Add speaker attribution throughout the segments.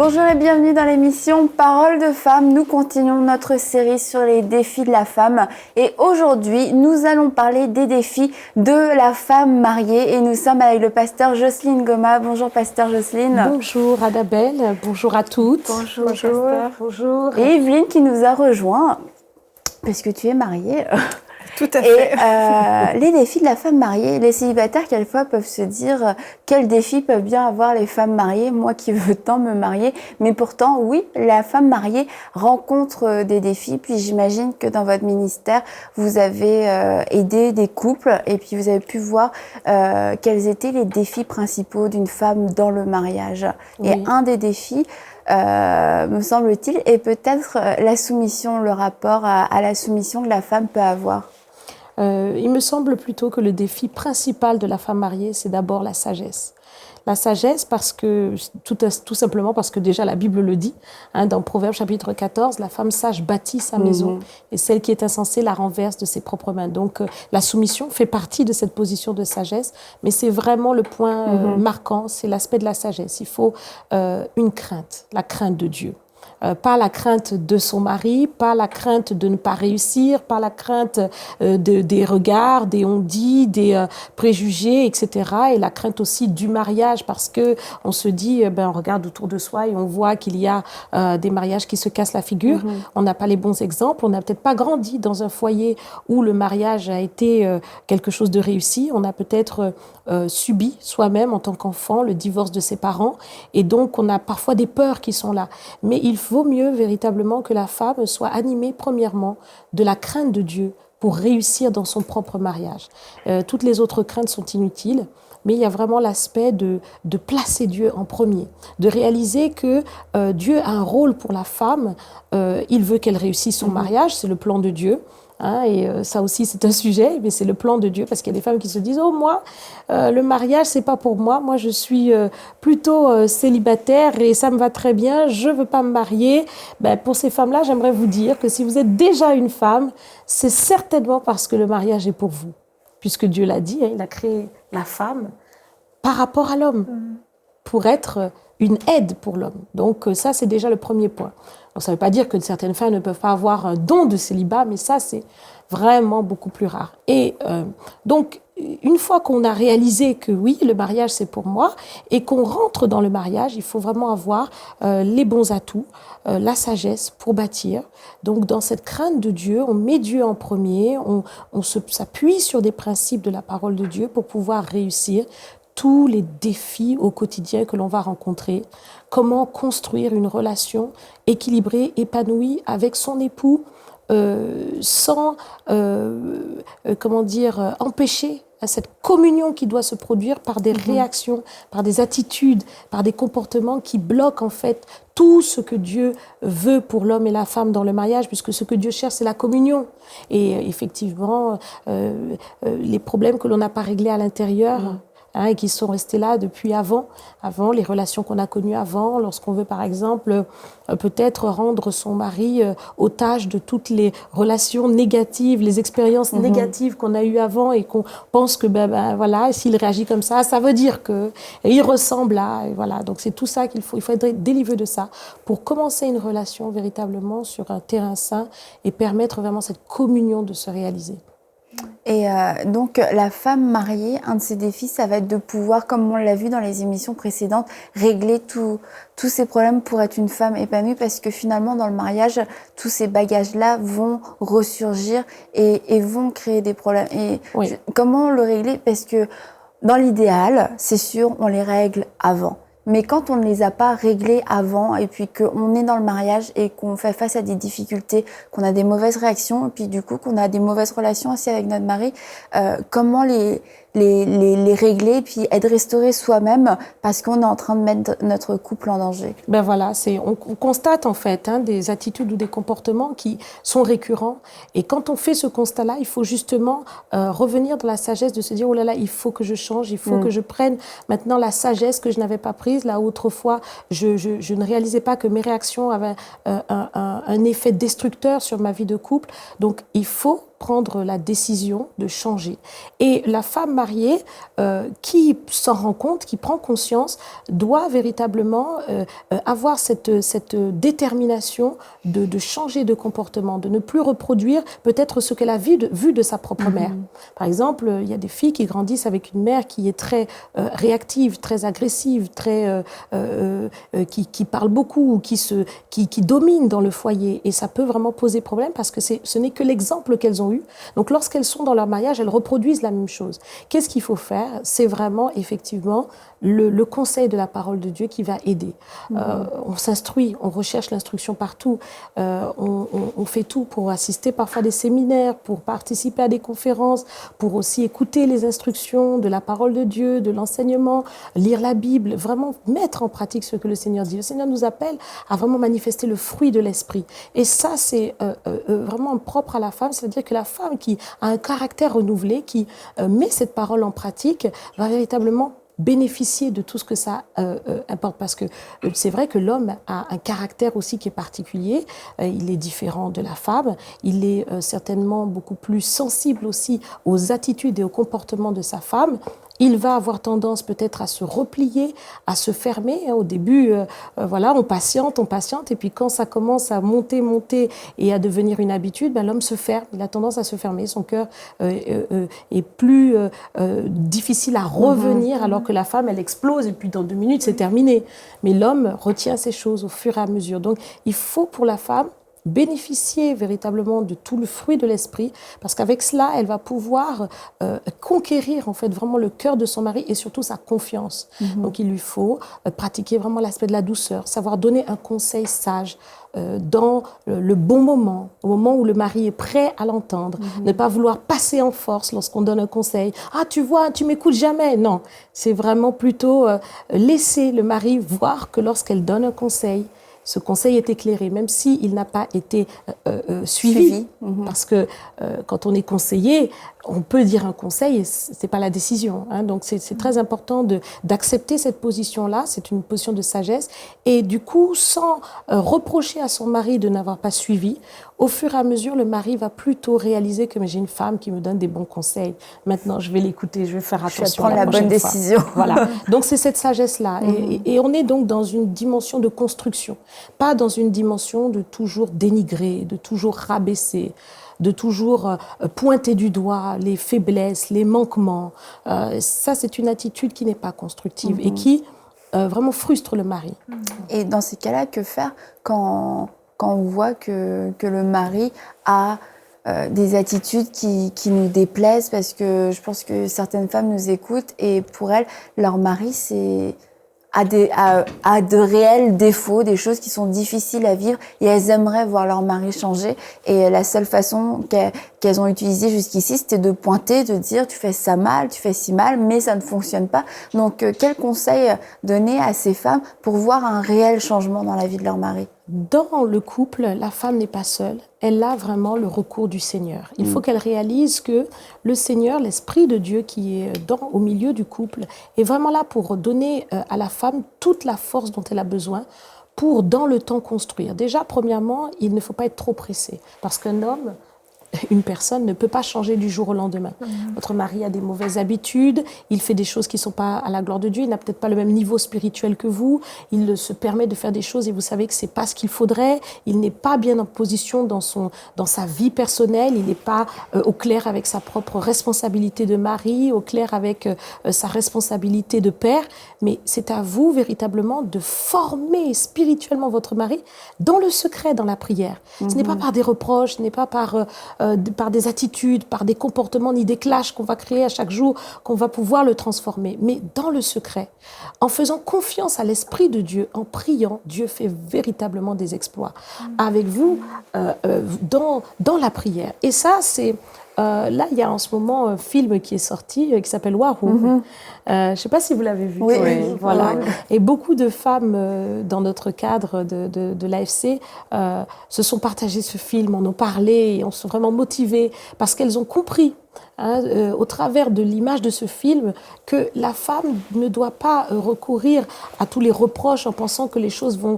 Speaker 1: Bonjour et bienvenue dans l'émission Paroles de femmes. Nous continuons notre série sur les défis de la femme et aujourd'hui nous allons parler des défis de la femme mariée et nous sommes avec le pasteur Jocelyne Goma. Bonjour pasteur Jocelyne.
Speaker 2: Bonjour Annabelle, bonjour à toutes.
Speaker 1: Bonjour pasteur.
Speaker 2: Bonjour.
Speaker 1: Et Evelyne qui nous a rejoint puisque tu es mariée.
Speaker 3: Tout à fait.
Speaker 1: Et les défis de la femme mariée, les célibataires quelquefois peuvent se dire quels défis peuvent bien avoir les femmes mariées, moi qui veux tant me marier, mais pourtant oui, la femme mariée rencontre des défis, puis j'imagine que dans votre ministère, vous avez aidé des couples et puis vous avez pu voir quels étaient les défis principaux d'une femme dans le mariage. Oui. Et un des défis, me semble-t-il, est peut-être la soumission, le rapport à la soumission que la femme peut avoir.
Speaker 2: Il me semble plutôt que le défi principal de la femme mariée, c'est d'abord la sagesse. La sagesse parce que, tout simplement parce que déjà la Bible le dit, hein, dans Proverbes chapitre 14, la femme sage bâtit sa maison et celle qui est insensée la renverse de ses propres mains. Donc la soumission fait partie de cette position de sagesse, mais c'est vraiment le point marquant, c'est l'aspect de la sagesse. Il faut une crainte, la crainte de Dieu. Pas la crainte de son mari, pas la crainte de ne pas réussir, pas la crainte des regards, des on-dit, des préjugés, etc. Et la crainte aussi du mariage parce que on se dit, on regarde autour de soi et on voit qu'il y a des mariages qui se cassent la figure. On n'a pas les bons exemples, on n'a peut-être pas grandi dans un foyer où le mariage a été quelque chose de réussi. On a peut-être subi soi-même en tant qu'enfant le divorce de ses parents et donc on a parfois des peurs qui sont là. Mais il vaut mieux véritablement que la femme soit animée premièrement de la crainte de Dieu pour réussir dans son propre mariage. Toutes les autres craintes sont inutiles, mais il y a vraiment l'aspect de placer Dieu en premier, de réaliser que Dieu a un rôle pour la femme, il veut qu'elle réussisse son mariage, c'est le plan de Dieu. Hein, et ça aussi c'est un sujet, mais c'est le plan de Dieu parce qu'il y a des femmes qui se disent oh moi le mariage c'est pas pour moi, moi je suis plutôt célibataire et ça me va très bien, je veux pas me marier. Pour ces femmes-là j'aimerais vous dire que si vous êtes déjà une femme, c'est certainement parce que le mariage est pour vous, puisque Dieu l'a dit, hein, il a créé la femme par rapport à l'homme pour être une aide pour l'homme. Donc ça c'est déjà le premier point. Donc, ça ne veut pas dire que certaines femmes ne peuvent pas avoir un don de célibat, mais ça, c'est vraiment beaucoup plus rare. Et donc, une fois qu'on a réalisé que oui, le mariage, c'est pour moi, et qu'on rentre dans le mariage, il faut vraiment avoir les bons atouts, la sagesse pour bâtir. Donc, dans cette crainte de Dieu, on met Dieu en premier, on s'appuie sur des principes de la parole de Dieu pour pouvoir réussir tous les défis au quotidien que l'on va rencontrer, comment construire une relation équilibrée, épanouie avec son époux, sans empêcher cette communion qui doit se produire par des réactions, par des attitudes, par des comportements qui bloquent en fait tout ce que Dieu veut pour l'homme et la femme dans le mariage, puisque ce que Dieu cherche, c'est la communion. Et effectivement, les problèmes que l'on n'a pas réglés à l'intérieur, et qui sont restés là depuis avant les relations qu'on a connues avant, lorsqu'on veut par exemple peut-être rendre son mari otage de toutes les relations négatives, les expériences négatives qu'on a eues avant et qu'on pense que voilà, s'il réagit comme ça veut dire que il ressemble à, et voilà. Donc c'est tout ça il faut être délivré de ça pour commencer une relation véritablement sur un terrain sain et permettre vraiment cette communion de se réaliser.
Speaker 1: Et donc la femme mariée, un de ses défis, ça va être de pouvoir, comme on l'a vu dans les émissions précédentes, régler tous ces problèmes pour être une femme épanouie, parce que finalement dans le mariage, tous ces bagages-là vont ressurgir et vont créer des problèmes. Et oui. Comment le régler? Parce que dans l'idéal, c'est sûr, on les règle avant. Mais quand on ne les a pas réglés avant et puis qu'on est dans le mariage et qu'on fait face à des difficultés, qu'on a des mauvaises réactions et puis du coup qu'on a des mauvaises relations aussi avec notre mari, comment les régler et puis être restauré soi-même parce qu'on est en train de mettre notre couple en danger?
Speaker 2: Voilà, on constate en fait des attitudes ou des comportements qui sont récurrents et quand on fait ce constat-là, il faut justement revenir dans la sagesse de se dire oh là là, il faut que je change, il faut que je prenne maintenant la sagesse que je n'avais pas prise. Là où autrefois, je ne réalisais pas que mes réactions avaient un effet destructeur sur ma vie de couple. Donc, il faut prendre la décision de changer. Et la femme mariée qui s'en rend compte, qui prend conscience, doit véritablement avoir cette détermination de changer de comportement, de ne plus reproduire peut-être ce qu'elle a vu de sa propre mère. Par exemple, il y a des filles qui grandissent avec une mère qui est très réactive, très agressive, qui parle beaucoup, qui domine dans le foyer. Et ça peut vraiment poser problème parce que ce n'est que l'exemple qu'elles ont eu. Donc, lorsqu'elles sont dans leur mariage, elles reproduisent la même chose. Qu'est-ce qu'il faut faire? C'est vraiment, effectivement, le conseil de la parole de Dieu qui va aider. On s'instruit, on recherche l'instruction partout. On fait tout pour assister parfois à des séminaires, pour participer à des conférences, pour aussi écouter les instructions de la parole de Dieu, de l'enseignement, lire la Bible, vraiment mettre en pratique ce que le Seigneur dit. Le Seigneur nous appelle à vraiment manifester le fruit de l'esprit. Et ça, c'est vraiment propre à la femme. C'est-à-dire que la femme qui a un caractère renouvelé, qui met cette parole en pratique, va véritablement bénéficier de tout ce que ça importe, parce que c'est vrai que l'homme a un caractère aussi qui est particulier, il est différent de la femme, il est certainement beaucoup plus sensible aussi aux attitudes et aux comportements de sa femme. Il va avoir tendance peut-être à se replier, à se fermer. Au début, voilà, on patiente, et puis quand ça commence à monter et à devenir une habitude, l'homme se ferme, il a tendance à se fermer, son cœur est plus difficile à revenir, alors que la femme, elle explose, et puis dans 2 minutes, c'est terminé. Mais l'homme retient ces choses au fur et à mesure. Donc, il faut pour la femme bénéficier véritablement de tout le fruit de l'esprit, parce qu'avec cela, elle va pouvoir conquérir en fait vraiment le cœur de son mari et surtout sa confiance. Donc il lui faut pratiquer vraiment l'aspect de la douceur, savoir donner un conseil sage dans le bon moment, au moment où le mari est prêt à l'entendre, ne pas vouloir passer en force lorsqu'on donne un conseil. Ah, tu vois, tu m'écoutes jamais. Non, c'est vraiment plutôt laisser le mari voir que lorsqu'elle donne un conseil, ce conseil est éclairé, même s'il n'a pas été suivi. Parce que quand on est conseillé, on peut dire un conseil et ce n'est pas la décision. Donc c'est très important d'accepter cette position-là, c'est une position de sagesse. Et du coup, sans reprocher à son mari de n'avoir pas suivi, au fur et à mesure, le mari va plutôt réaliser que j'ai une femme qui me donne des bons conseils. Maintenant, je vais l'écouter, je vais faire attention.
Speaker 1: Je vais prendre la bonne décision.
Speaker 2: Voilà. Donc c'est cette sagesse-là. Et on est donc dans une dimension de construction, pas dans une dimension de toujours dénigrer, de toujours rabaisser, de toujours pointer du doigt les faiblesses, les manquements. Ça, c'est une attitude qui n'est pas constructive et qui vraiment frustre le mari.
Speaker 1: Et dans ces cas-là, que faire quand on voit que le mari a des attitudes qui nous déplaisent? Parce que je pense que certaines femmes nous écoutent et pour elles, leur mari, a de réels défauts, des choses qui sont difficiles à vivre et elles aimeraient voir leur mari changer. Et la seule façon qu'elles ont utilisée jusqu'ici, c'était de pointer, de dire tu fais ça mal, tu fais si mal, mais ça ne fonctionne pas. Donc, quel conseil donner à ces femmes pour voir un réel changement dans la vie de leur mari?
Speaker 2: Dans le couple, la femme n'est pas seule. Elle a vraiment le recours du Seigneur. Il faut qu'elle réalise que le Seigneur, l'Esprit de Dieu qui est au milieu du couple, est vraiment là pour donner à la femme toute la force dont elle a besoin pour, dans le temps, construire. Déjà, premièrement, il ne faut pas être trop pressé. Parce qu'un homme, une personne ne peut pas changer du jour au lendemain. Votre mari a des mauvaises habitudes, il fait des choses qui ne sont pas à la gloire de Dieu, il n'a peut-être pas le même niveau spirituel que vous, il se permet de faire des choses et vous savez que ce n'est pas ce qu'il faudrait, il n'est pas bien en position dans sa vie personnelle, il n'est pas au clair avec sa propre responsabilité de mari, au clair avec sa responsabilité de père, mais c'est à vous véritablement de former spirituellement votre mari dans le secret, dans la prière. Ce n'est pas par des reproches, ce n'est pas par des attitudes, par des comportements, ni des clashs qu'on va créer à chaque jour, qu'on va pouvoir le transformer. Mais dans le secret, en faisant confiance à l'Esprit de Dieu, en priant, Dieu fait véritablement des exploits avec vous dans la prière. Et ça, c'est... là, il y a en ce moment un film qui est sorti qui s'appelle War Room. Je ne sais pas si vous l'avez vu.
Speaker 1: Oui.
Speaker 2: Voilà. Et beaucoup de femmes dans notre cadre de l'AFC se sont partagées ce film, en ont parlé et on sont vraiment motivées parce qu'elles ont compris au travers de l'image de ce film que la femme ne doit pas recourir à tous les reproches en pensant que les choses vont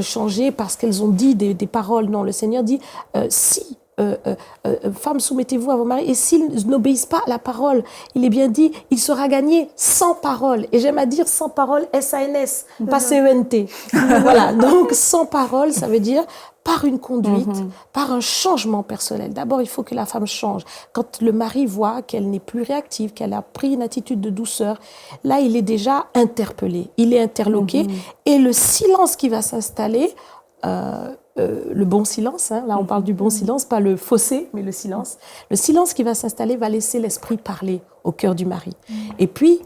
Speaker 2: changer parce qu'elles ont dit des paroles. Non, le Seigneur dit si femmes, soumettez-vous à vos maris. Et s'ils n'obéissent pas à la parole, il est bien dit, il sera gagné sans parole. Et j'aime à dire sans parole, S-A-N-S, pas C-E-N-T. Voilà, donc sans parole, ça veut dire par une conduite, par un changement personnel. D'abord, il faut que la femme change. Quand le mari voit qu'elle n'est plus réactive, qu'elle a pris une attitude de douceur, là, il est déjà interpellé, il est interloqué. Et le silence qui va s'installer, le bon silence, hein, là on parle du bon silence, pas le fossé, mais le silence qui va s'installer va laisser l'esprit parler au cœur du mari. Et puis,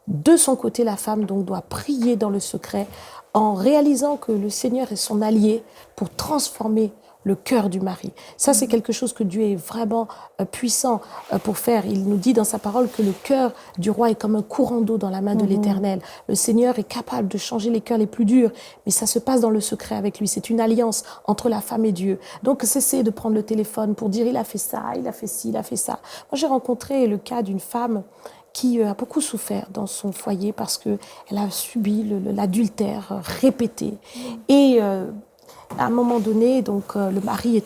Speaker 2: de son côté, la femme donc doit prier dans le secret en réalisant que le Seigneur est son allié pour transformer le cœur du mari. Ça, c'est quelque chose que Dieu est vraiment puissant pour faire. Il nous dit dans sa parole que le cœur du roi est comme un courant d'eau dans la main de l'Éternel. Le Seigneur est capable de changer les cœurs les plus durs, mais ça se passe dans le secret avec lui. C'est une alliance entre la femme et Dieu. Donc, cessez de prendre le téléphone pour dire « il a fait ça, il a fait ci, il a fait ça ». Moi, j'ai rencontré le cas d'une femme qui a beaucoup souffert dans son foyer parce qu'elle a subi l'adultère répété. Et à un moment donné, donc, le mari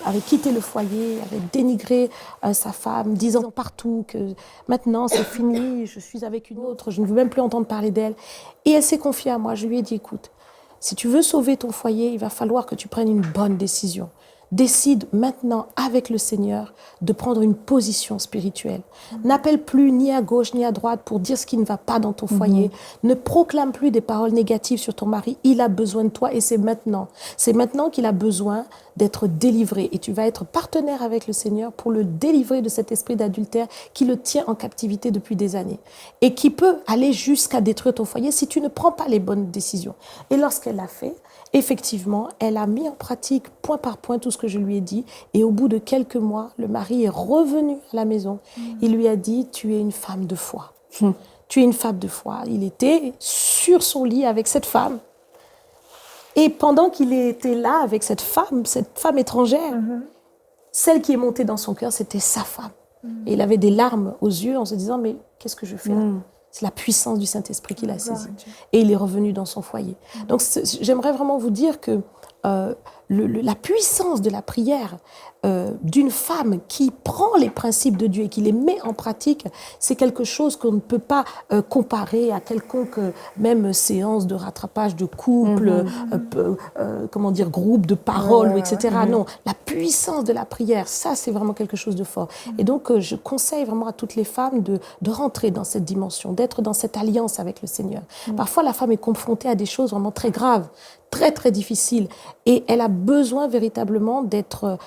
Speaker 2: avait quitté le foyer, avait dénigré sa femme, disant partout que maintenant c'est fini, je suis avec une autre, je ne veux même plus entendre parler d'elle. Et elle s'est confiée à moi, je lui ai dit, écoute, si tu veux sauver ton foyer, il va falloir que tu prennes une bonne décision. Décide maintenant avec le Seigneur de prendre une position spirituelle. N'appelle plus ni à gauche ni à droite pour dire ce qui ne va pas dans ton foyer. Ne proclame plus des paroles négatives sur ton mari. Il a besoin de toi et c'est maintenant. C'est maintenant qu'il a besoin d'être délivré. Et tu vas être partenaire avec le Seigneur pour le délivrer de cet esprit d'adultère qui le tient en captivité depuis des années et qui peut aller jusqu'à détruire ton foyer si tu ne prends pas les bonnes décisions. Et lorsqu'elle l'a fait, effectivement, elle a mis en pratique point par point tout ce que je lui ai dit. Et au bout de quelques mois, le mari est revenu à la maison. Il lui a dit, tu es une femme de foi. Tu es une femme de foi. Il était sur son lit avec cette femme. Et pendant qu'il était là avec cette femme étrangère, celle qui est montée dans son cœur, c'était sa femme. Et il avait des larmes aux yeux en se disant, mais qu'est-ce que je fais là ? C'est la puissance du Saint-Esprit qui l'a saisi. Et il est revenu dans son foyer. Donc, j'aimerais vraiment vous dire que la puissance de la prière d'une femme qui prend les principes de Dieu et qui les met en pratique, c'est quelque chose qu'on ne peut pas comparer à quelconque même séance de rattrapage de couple, comment dire, groupe de parole, etc. Non, la puissance de la prière, ça c'est vraiment quelque chose de fort. Et donc je conseille vraiment à toutes les femmes de rentrer dans cette dimension, d'être dans cette alliance avec le Seigneur. Parfois la femme est confrontée à des choses vraiment très graves, très très difficile et elle a besoin véritablement d'être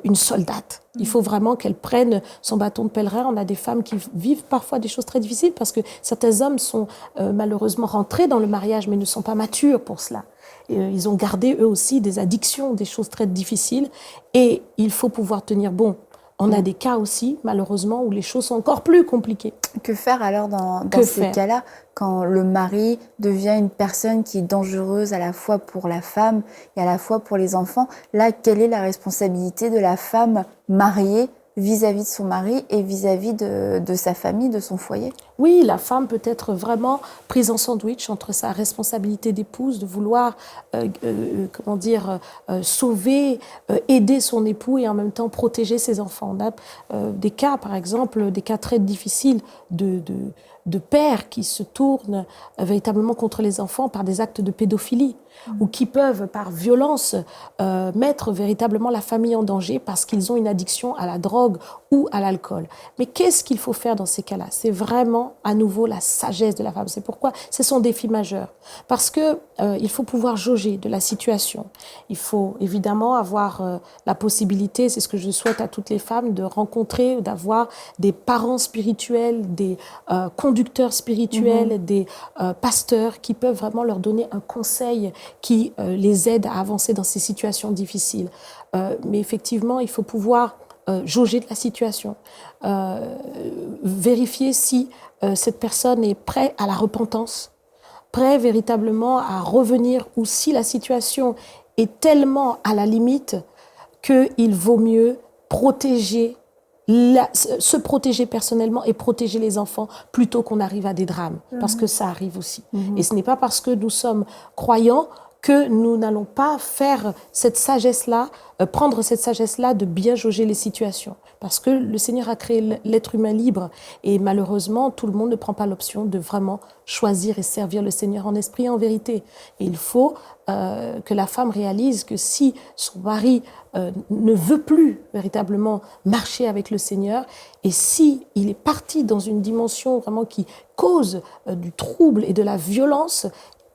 Speaker 2: une soldate. Il faut vraiment qu'elle prenne son bâton de pèlerin. On a des femmes qui vivent parfois des choses très difficiles parce que certains hommes sont malheureusement rentrés dans le mariage mais ne sont pas matures pour cela. Ils ont gardé eux aussi des addictions, des choses très difficiles et il faut pouvoir tenir bon. On a des cas aussi, malheureusement, où les choses sont encore plus compliquées.
Speaker 1: Que faire alors dans ces cas-là, quand le mari devient une personne qui est dangereuse à la fois pour la femme et à la fois pour les enfants? Là, quelle est la responsabilité de la femme mariée vis-à-vis de son mari et vis-à-vis de sa famille, de son foyer?
Speaker 2: Oui, la femme peut être vraiment prise en sandwich entre sa responsabilité d'épouse, de vouloir, sauver, aider son époux et en même temps protéger ses enfants. On a des cas, par exemple, des cas très difficiles de pères qui se tournent véritablement contre les enfants par des actes de pédophilie ou qui peuvent, par violence, mettre véritablement la famille en danger parce qu'ils ont une addiction à la drogue ou à l'alcool. Mais qu'est-ce qu'il faut faire dans ces cas-là? C'est vraiment, à nouveau, la sagesse de la femme. C'est pourquoi c'est son défi majeur. Parce que il faut pouvoir jauger de la situation. Il faut évidemment avoir la possibilité, c'est ce que je souhaite à toutes les femmes, de rencontrer, d'avoir des parents spirituels, des conducteurs spirituels, des pasteurs qui peuvent vraiment leur donner un conseil qui les aide à avancer dans ces situations difficiles. Mais effectivement, il faut pouvoir jauger de la situation, vérifier si cette personne est prête à la repentance, prêt véritablement à revenir, ou si la situation est tellement à la limite qu'il vaut mieux protéger, se protéger personnellement et protéger les enfants plutôt qu'on arrive à des drames, parce que ça arrive aussi. Et ce n'est pas parce que nous sommes croyants que nous n'allons pas faire cette sagesse-là, prendre cette sagesse-là de bien jauger les situations. Parce que le Seigneur a créé l'être humain libre et malheureusement, tout le monde ne prend pas l'option de vraiment choisir et servir le Seigneur en esprit et en vérité. Et il faut que la femme réalise que si son mari ne veut plus véritablement marcher avec le Seigneur et si il est parti dans une dimension vraiment qui cause du trouble et de la violence,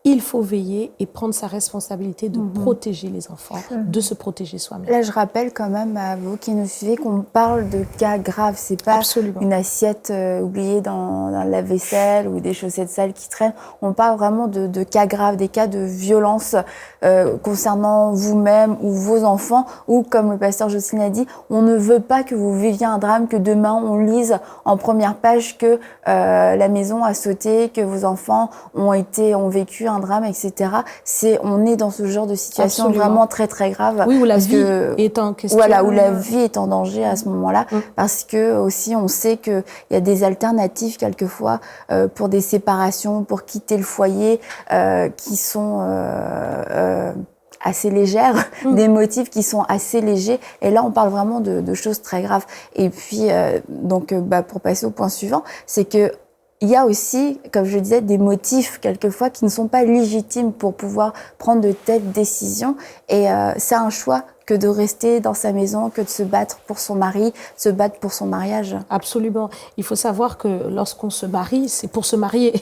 Speaker 2: il faut veiller et prendre sa responsabilité de protéger les enfants, de se protéger soi-même.
Speaker 1: Là, je rappelle quand même à vous qui nous suivez qu'on parle de cas graves. C'est pas une assiette oubliée dans la vaisselle ou des chaussettes sales qui traînent. On parle vraiment de cas graves, des cas de violence concernant vous-même ou vos enfants. Ou comme le pasteur Jocelyne a dit, on ne veut pas que vous viviez un drame, que demain on lise en première page que la maison a sauté, que vos enfants ont vécu un drame, etc. On est dans ce genre de situation vraiment très très grave.
Speaker 2: Oui, où la vie est en question.
Speaker 1: Voilà, où la vie est en danger à ce moment-là, parce que aussi on sait qu'il y a des alternatives quelquefois pour des séparations, pour quitter le foyer, qui sont assez légères, des motifs qui sont assez légers. Et là, on parle vraiment de choses très graves. Et puis, pour passer au point suivant, c'est que il y a aussi, comme je disais, des motifs quelquefois qui ne sont pas légitimes pour pouvoir prendre de telles décisions. Et c'est un choix que de rester dans sa maison, que de se battre pour son mari, se battre pour son mariage.
Speaker 2: Absolument. Il faut savoir que lorsqu'on se marie, c'est pour se marier.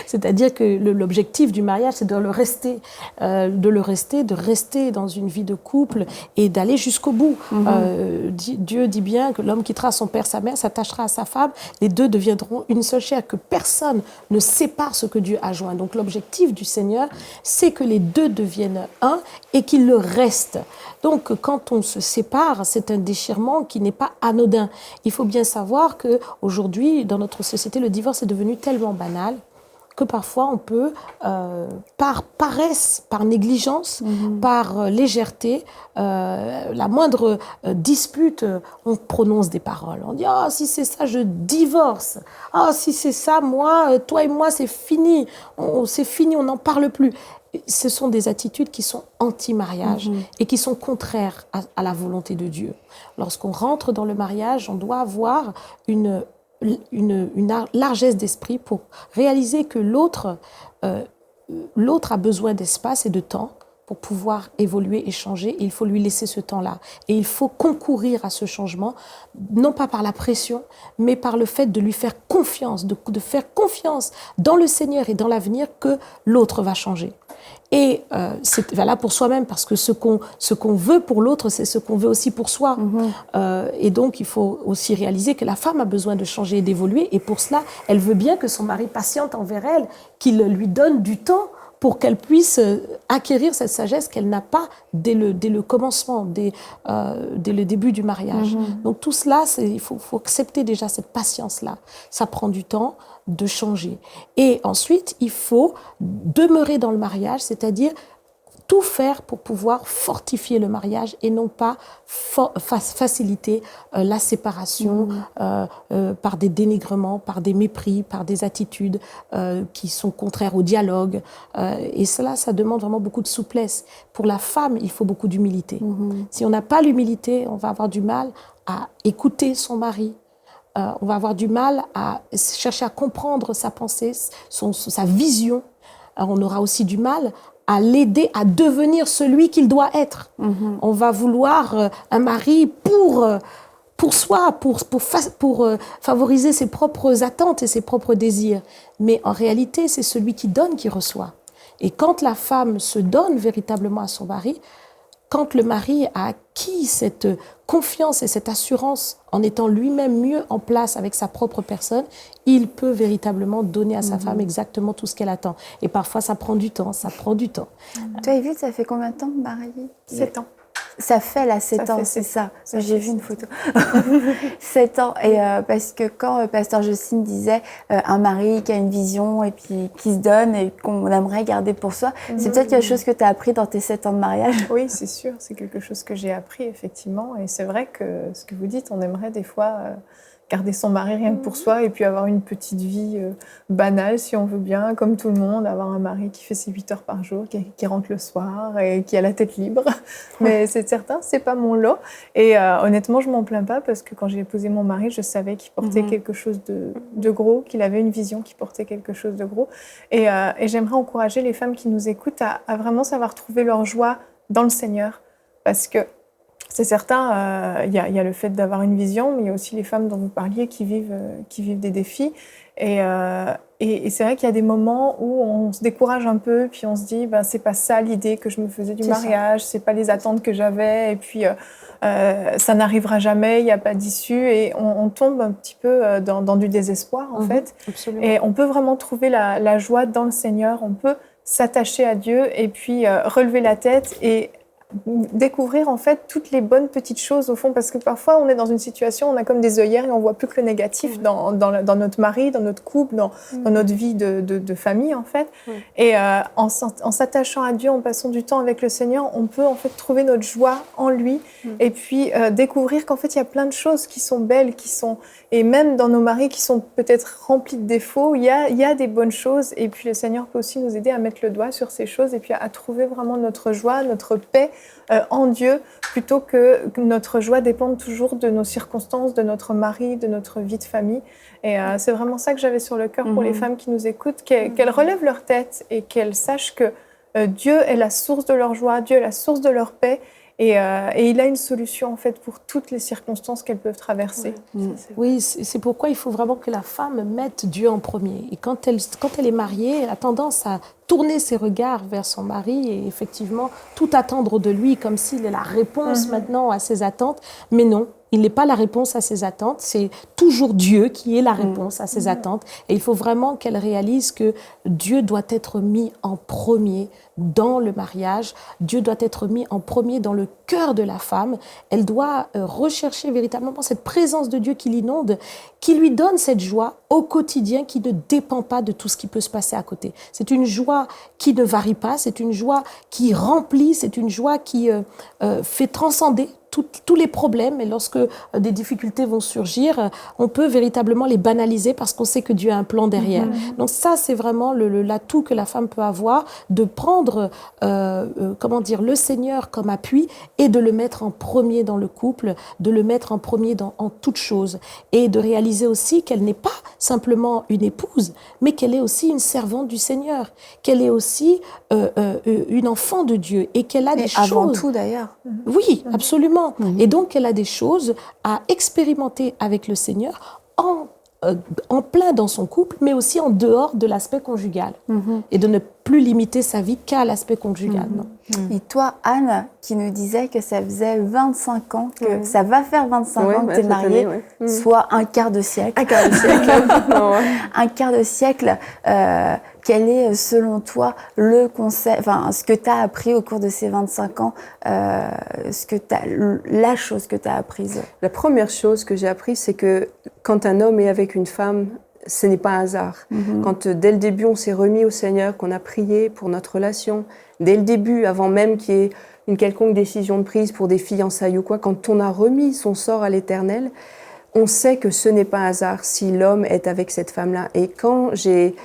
Speaker 2: C'est-à-dire que l'objectif du mariage, c'est de rester dans une vie de couple et d'aller jusqu'au bout. Dieu dit bien que l'homme quittera son père, sa mère, s'attachera à sa femme, les deux deviendront une seule chair, que personne ne sépare ce que Dieu a joint. Donc l'objectif du Seigneur, c'est que les deux deviennent un et qu'ils le restent. Donc quand on se sépare, c'est un déchirement qui n'est pas anodin. Il faut bien savoir qu'aujourd'hui, dans notre société, le divorce est devenu tellement banal que parfois on peut, par paresse, par négligence, par légèreté, la moindre dispute, on prononce des paroles. On dit « Ah, si c'est ça, je divorce. Ah, si c'est ça, moi, toi et moi, c'est fini. C'est fini, on n'en parle plus. » Ce sont des attitudes qui sont anti-mariage et qui sont contraires à la volonté de Dieu. Lorsqu'on rentre dans le mariage, on doit avoir une largesse d'esprit pour réaliser que l'autre a besoin d'espace et de temps pour pouvoir évoluer et changer. Et il faut lui laisser ce temps-là. Et il faut concourir à ce changement, non pas par la pression, mais par le fait de lui faire confiance, de faire confiance dans le Seigneur et dans l'avenir que l'autre va changer. Et c'est valable pour soi-même, parce que ce qu'on veut pour l'autre, c'est ce qu'on veut aussi pour soi. Et donc, il faut aussi réaliser que la femme a besoin de changer et d'évoluer. Et pour cela, elle veut bien que son mari patiente envers elle, qu'il lui donne du temps pour qu'elle puisse acquérir cette sagesse qu'elle n'a pas dès le commencement, dès le début du mariage. Donc tout cela, il faut accepter déjà cette patience-là. Ça prend du temps de changer. Et ensuite, il faut demeurer dans le mariage, c'est-à-dire tout faire pour pouvoir fortifier le mariage et non pas faciliter la séparation par des dénigrements, par des mépris, par des attitudes qui sont contraires au dialogue. Et cela, ça demande vraiment beaucoup de souplesse. Pour la femme, il faut beaucoup d'humilité. Si on n'a pas l'humilité, on va avoir du mal à écouter son mari. On va avoir du mal à chercher à comprendre sa pensée, sa vision. On aura aussi du mal à l'aider à devenir celui qu'il doit être. On va vouloir un mari pour soi, pour favoriser ses propres attentes et ses propres désirs. Mais en réalité, c'est celui qui donne qui reçoit. Et quand la femme se donne véritablement à son mari, quand le mari a acquis cette confiance et cette assurance en étant lui-même mieux en place avec sa propre personne, il peut véritablement donner à sa femme exactement tout ce qu'elle attend. Et parfois, ça prend du temps,
Speaker 1: Toi, Evelyne, ça fait combien de temps de mariée?
Speaker 3: 7 ans.
Speaker 1: Ça fait là 7 ans, c'est ça. J'ai vu une photo. 7 ans. Et parce que quand pasteur Jocelyne disait un mari qui a une vision et puis qui se donne et qu'on aimerait garder pour soi, c'est peut-être quelque chose que tu as appris dans tes 7 ans de mariage.
Speaker 3: Oui, c'est sûr. C'est quelque chose que j'ai appris, effectivement. Et c'est vrai que ce que vous dites, on aimerait des fois garder son mari rien que pour soi et puis avoir une petite vie banale, si on veut bien, comme tout le monde, avoir un mari qui fait ses 8 heures par jour, qui rentre le soir et qui a la tête libre. Mais c'est certain, c'est pas mon lot. Et honnêtement, je m'en plains pas parce que quand j'ai épousé mon mari, je savais qu'il portait quelque chose de gros, qu'il avait une vision qui portait quelque chose de gros. Et j'aimerais encourager les femmes qui nous écoutent à vraiment savoir trouver leur joie dans le Seigneur. Parce que c'est certain, il y a le fait d'avoir une vision, mais il y a aussi les femmes dont vous parliez qui vivent des défis. Et c'est vrai qu'il y a des moments où on se décourage un peu, puis on se dit, c'est pas ça l'idée que je me faisais du mariage, c'est pas les attentes que j'avais, et puis ça n'arrivera jamais, il n'y a pas d'issue, et on tombe un petit peu dans du désespoir, en fait.
Speaker 2: Absolument.
Speaker 3: Et on peut vraiment trouver la joie dans le Seigneur, on peut s'attacher à Dieu, et puis relever la tête, et découvrir en fait toutes les bonnes petites choses au fond, parce que parfois on est dans une situation, on a comme des œillères et on voit plus que le négatif dans notre mari, dans notre couple, dans notre vie de famille en fait. Et en s'attachant à Dieu, en passant du temps avec le Seigneur, on peut en fait trouver notre joie en lui et puis découvrir qu'en fait il y a plein de choses qui sont belles, et même dans nos maris qui sont peut-être remplis de défauts, il y a des bonnes choses, et puis le Seigneur peut aussi nous aider à mettre le doigt sur ces choses et puis à trouver vraiment notre joie, notre paix en Dieu, plutôt que notre joie dépende toujours de nos circonstances, de notre mari, de notre vie de famille. Et c'est vraiment ça que j'avais sur le cœur pour les femmes qui nous écoutent, qu'elles relèvent leur tête et qu'elles sachent que Dieu est la source de leur joie, Dieu est la source de leur paix. Et il a une solution en fait pour toutes les circonstances qu'elles peuvent traverser.
Speaker 2: Oui, c'est pourquoi il faut vraiment que la femme mette Dieu en premier. Et quand elle est mariée, elle a tendance à tourner ses regards vers son mari et effectivement tout attendre de lui comme s'il est la réponse maintenant à ses attentes. Mais non, il n'est pas la réponse à ses attentes, c'est toujours Dieu qui est la réponse à ses attentes. Et il faut vraiment qu'elle réalise que Dieu doit être mis en premier dans le mariage, Dieu doit être mis en premier dans le cœur de la femme. Elle doit rechercher véritablement cette présence de Dieu qui l'inonde, qui lui donne cette joie au quotidien qui ne dépend pas de tout ce qui peut se passer à côté. C'est une joie qui ne varie pas, c'est une joie qui remplit, c'est une joie qui fait transcender tous les problèmes, et lorsque des difficultés vont surgir, on peut véritablement les banaliser parce qu'on sait que Dieu a un plan derrière. Donc ça, c'est vraiment l'atout que la femme peut avoir, de prendre le Seigneur comme appui et de le mettre en premier dans le couple, de le mettre en premier en toute chose, et de réaliser aussi qu'elle n'est pas simplement une épouse, mais qu'elle est aussi une servante du Seigneur, qu'elle est aussi une enfant de Dieu, et qu'elle a des choses...
Speaker 1: Avant tout d'ailleurs.
Speaker 2: Oui, absolument. Et donc, elle a des choses à expérimenter avec le Seigneur en plein dans son couple, mais aussi en dehors de l'aspect conjugal. Et de ne plus limiter sa vie qu'à l'aspect conjugal. Non.
Speaker 1: Et toi, Anne, qui nous disait que ça faisait 25 ans, que ça va faire 25 ans que tu es mariée, soit un quart de siècle. Un quart de siècle. Un quart de siècle. Quel est, selon toi, le conseil, ce que tu as appris au cours de ces 25 ans, la chose que tu as apprise?
Speaker 4: La première chose que j'ai apprise, c'est que quand un homme est avec une femme, ce n'est pas un hasard. Quand dès le début on s'est remis au Seigneur, qu'on a prié pour notre relation, dès le début, avant même qu'il y ait une quelconque décision de prise pour des fiançailles ou quoi, quand on a remis son sort à l'Éternel, on sait que ce n'est pas un hasard si l'homme est avec cette femme-là. Et quand j'ai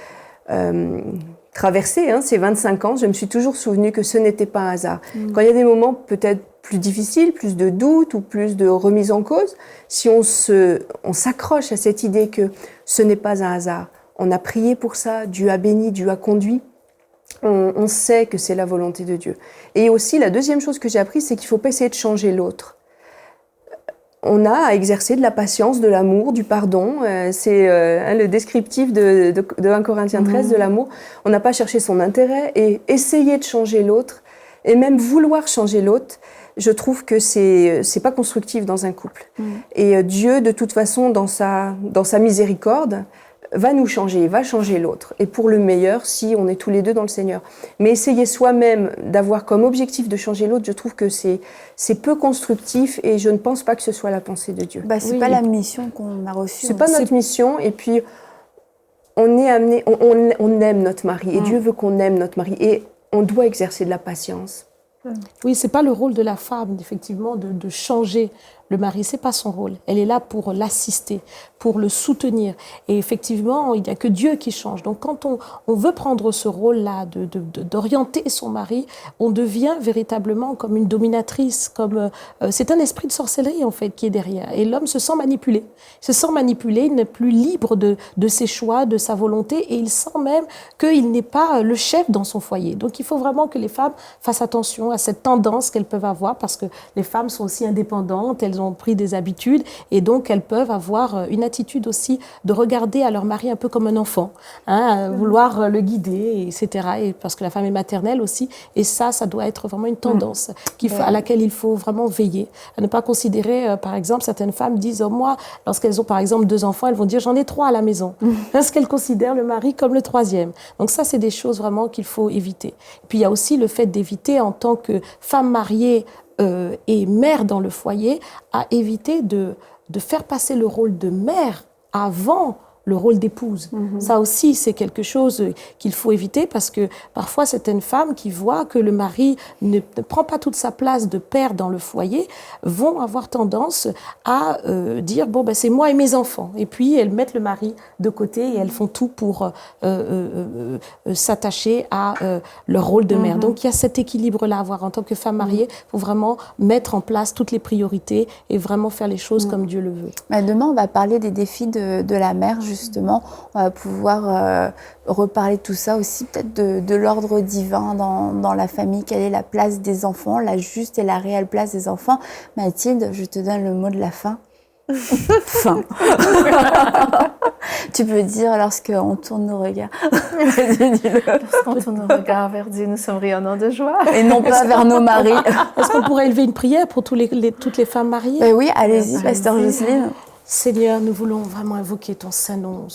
Speaker 4: traversé ces 25 ans, je me suis toujours souvenu que ce n'était pas un hasard. Quand il y a des moments peut-être plus difficiles, plus de doutes ou plus de remise en cause, si on s'accroche à cette idée que ce n'est pas un hasard, on a prié pour ça, Dieu a béni, Dieu a conduit, on sait que c'est la volonté de Dieu. Et aussi, la deuxième chose que j'ai appris, c'est qu'il ne faut pas essayer de changer l'autre. On a à exercer de la patience, de l'amour, du pardon. C'est le descriptif de 1 Corinthiens 13 de l'amour. On n'a pas cherché son intérêt, et essayer de changer l'autre, et même vouloir changer l'autre, je trouve que c'est pas constructif dans un couple. Et Dieu, de toute façon, dans sa miséricorde, va nous changer, va changer l'autre. Et pour le meilleur, si on est tous les deux dans le Seigneur. Mais essayer soi-même d'avoir comme objectif de changer l'autre, je trouve que c'est peu constructif, et je ne pense pas que ce soit la pensée de Dieu.
Speaker 1: C'est pas la mission qu'on a reçue.
Speaker 4: C'est pas notre mission, et puis on est amené, on aime notre mari, et Dieu veut qu'on aime notre mari, et on doit exercer de la patience.
Speaker 2: Oui, c'est pas le rôle de la femme, effectivement, de changer le mari, c'est pas son rôle. Elle est là pour l'assister, pour le soutenir. Et effectivement, il n'y a que Dieu qui change. Donc quand on veut prendre ce rôle-là d'orienter son mari, on devient véritablement comme une dominatrice, c'est un esprit de sorcellerie en fait qui est derrière. Et l'homme se sent manipulé. Il se sent manipulé, il n'est plus libre de ses choix, de sa volonté, et il sent même qu'il n'est pas le chef dans son foyer. Donc il faut vraiment que les femmes fassent attention à cette tendance qu'elles peuvent avoir, parce que les femmes sont aussi indépendantes, elles ont pris des habitudes, et donc elles peuvent avoir une attitude aussi de regarder à leur mari un peu comme un enfant, vouloir le guider, etc. Et parce que la femme est maternelle aussi, et ça doit être vraiment une tendance à laquelle il faut vraiment veiller, à ne pas considérer, par exemple, certaines femmes disent, moi, lorsqu'elles ont par exemple 2 enfants, elles vont dire, j'en ai 3 à la maison, parce qu'elles considèrent le mari comme le 3e. Donc ça, c'est des choses vraiment qu'il faut éviter. Et puis il y a aussi le fait d'éviter, en tant que femme mariée et mère dans le foyer, à éviter de faire passer le rôle de mère avant le rôle d'épouse. Ça aussi, c'est quelque chose qu'il faut éviter, parce que parfois, certaines femmes qui voient que le mari ne prend pas toute sa place de père dans le foyer vont avoir tendance à dire, bon, ben, c'est moi et mes enfants. Et puis, elles mettent le mari de côté et elles font tout pour s'attacher à leur rôle de mère. Donc, il y a cet équilibre-là à avoir en tant que femme mariée. Il faut vraiment mettre en place toutes les priorités et vraiment faire les choses comme Dieu le veut.
Speaker 1: Mais demain, on va parler des défis de la mère, justement. On va pouvoir reparler de tout ça aussi, peut-être de l'ordre divin dans la famille. Quelle est la place des enfants, la juste et la réelle place des enfants? Mathilde, je te donne le mot de la fin. Fin. Tu peux dire lorsqu'on tourne nos regards.
Speaker 3: Lorsqu'on tourne nos regards vers Dieu, nous sommes rayonnants de joie.
Speaker 1: Et non pas vers nos maris.
Speaker 2: Est-ce qu'on pourrait élever une prière pour toutes les femmes mariées?
Speaker 1: Oui, allez-y, pasteur Jocelyne.
Speaker 2: Seigneur, nous voulons vraiment invoquer ton Saint-Nom.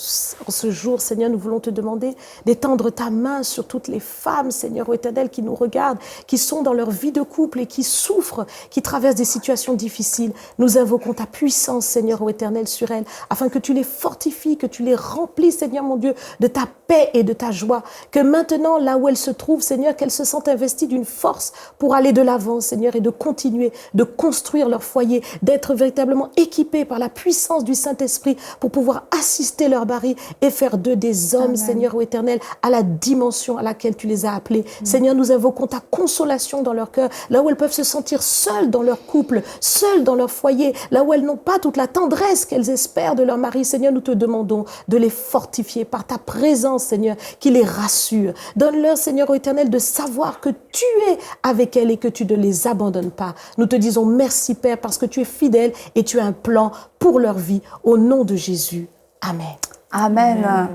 Speaker 2: En ce jour, Seigneur, nous voulons te demander d'étendre ta main sur toutes les femmes, Seigneur ô Éternel, qui nous regardent, qui sont dans leur vie de couple et qui souffrent, qui traversent des situations difficiles. Nous invoquons ta puissance, Seigneur ô Éternel, sur elles, afin que tu les fortifies, que tu les remplisses, Seigneur mon Dieu, de ta paix et de ta joie. Que maintenant, là où elles se trouvent, Seigneur, qu'elles se sentent investies d'une force pour aller de l'avant, Seigneur, et de continuer, de construire leur foyer, d'être véritablement équipées par la puissance du Saint-Esprit pour pouvoir assister leur mari et faire d'eux des hommes, Amen. Seigneur ô Éternel, à la dimension à laquelle tu les as appelés. Seigneur, nous invoquons ta consolation dans leur cœur, là où elles peuvent se sentir seules dans leur couple, seules dans leur foyer, là où elles n'ont pas toute la tendresse qu'elles espèrent de leur mari. Seigneur, nous te demandons de les fortifier par ta présence, Seigneur, qui les rassure. Donne-leur, Seigneur ô Éternel, de savoir que tu es avec elles et que tu ne les abandonnes pas. Nous te disons merci, Père, parce que tu es fidèle et tu as un plan pour leur vie, au nom de Jésus. Amen.
Speaker 1: Amen. Amen.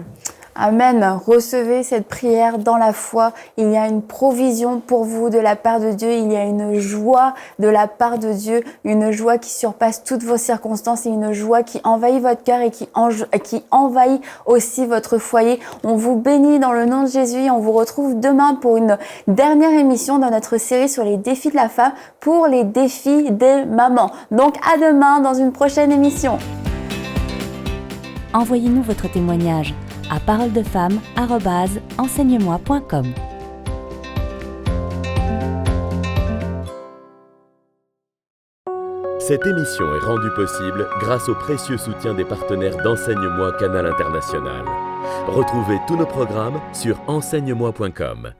Speaker 1: Amen. Recevez cette prière dans la foi. Il y a une provision pour vous de la part de Dieu. Il y a une joie de la part de Dieu, une joie qui surpasse toutes vos circonstances et une joie qui envahit votre cœur et qui envahit aussi votre foyer. On vous bénit dans le nom de Jésus et on vous retrouve demain pour une dernière émission dans notre série sur les défis de la femme, pour les défis des mamans. Donc à demain dans une prochaine émission.
Speaker 5: Envoyez-nous votre témoignage à paroledefemme@enseigne-moi.com.
Speaker 6: Cette émission est rendue possible grâce au précieux soutien des partenaires d'Enseigne-moi Canal International. Retrouvez tous nos programmes sur enseigne-moi.com.